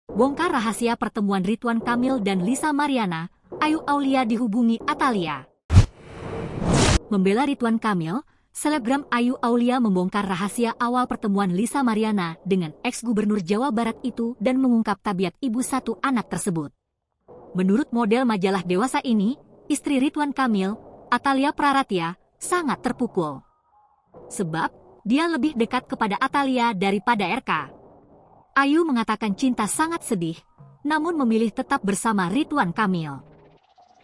Bongkar rahasia pertemuan Ridwan Kamil dan Lisa Mariana, Ayu Aulia dihubungi Atalia. Membela Ridwan Kamil, selebgram Ayu Aulia membongkar rahasia awal pertemuan Lisa Mariana dengan ex-gubernur Jawa Barat itu dan mengungkap tabiat ibu satu anak tersebut. Menurut model majalah dewasa ini, istri Ridwan Kamil, Atalia Praratya, sangat terpukul. Sebab, dia lebih dekat kepada Atalia daripada RK. Ayu mengatakan cinta sangat sedih, namun memilih tetap bersama Ridwan Kamil.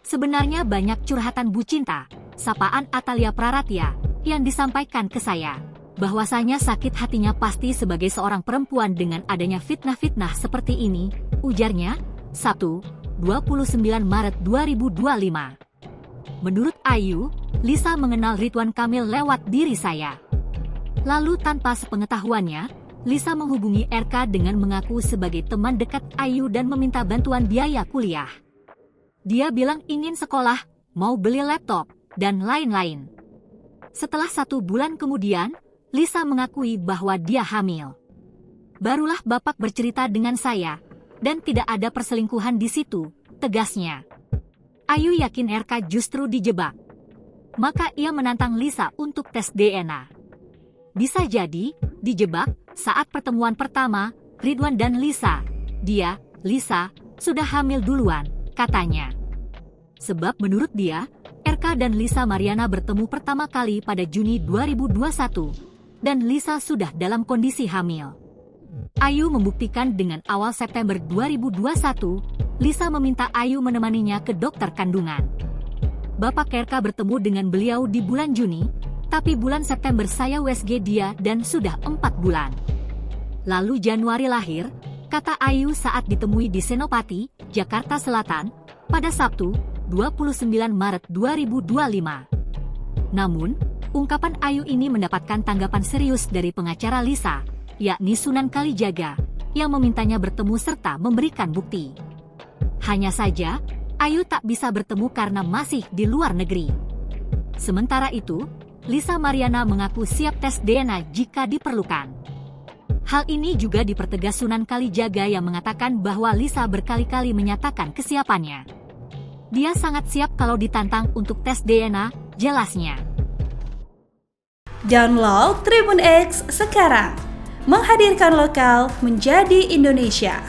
Sebenarnya banyak curhatan Bu Cinta, sapaan Atalia Praratya, yang disampaikan ke saya. Bahwasanya sakit hatinya pasti sebagai seorang perempuan dengan adanya fitnah-fitnah seperti ini, ujarnya, Sabtu, 29 Maret 2025. Menurut Ayu, Lisa mengenal Ridwan Kamil lewat diri saya. Lalu tanpa sepengetahuannya, Lisa menghubungi RK dengan mengaku sebagai teman dekat Ayu dan meminta bantuan biaya kuliah. Dia bilang ingin sekolah, mau beli laptop, dan lain-lain. Setelah 1 bulan kemudian, Lisa mengakui bahwa dia hamil. Barulah bapak bercerita dengan saya, dan tidak ada perselingkuhan di situ, tegasnya. Ayu yakin RK justru dijebak. Maka ia menantang Lisa untuk tes DNA. Bisa jadi, dijebak saat pertemuan pertama, Ridwan dan Lisa. Dia, Lisa, sudah hamil duluan, katanya. Sebab menurut dia, RK dan Lisa Mariana bertemu pertama kali pada Juni 2021, dan Lisa sudah dalam kondisi hamil. Ayu membuktikan dengan awal September 2021, Lisa meminta Ayu menemaninya ke dokter kandungan. Bapak RK bertemu dengan beliau di bulan Juni, tapi bulan September saya USG dia dan sudah 4 bulan. Lalu Januari lahir, kata Ayu saat ditemui di Senopati, Jakarta Selatan, pada Sabtu, 29 Maret 2025. Namun, ungkapan Ayu ini mendapatkan tanggapan serius dari pengacara Lisa, yakni Sunan Kalijaga, yang memintanya bertemu serta memberikan bukti. Hanya saja, Ayu tak bisa bertemu karena masih di luar negeri. Sementara itu, Lisa Mariana mengaku siap tes DNA jika diperlukan. Hal ini juga dipertegas Sunan Kalijaga yang mengatakan bahwa Lisa berkali-kali menyatakan kesiapannya. Dia sangat siap kalau ditantang untuk tes DNA, jelasnya. Download Tribun X sekarang, menghadirkan lokal menjadi Indonesia.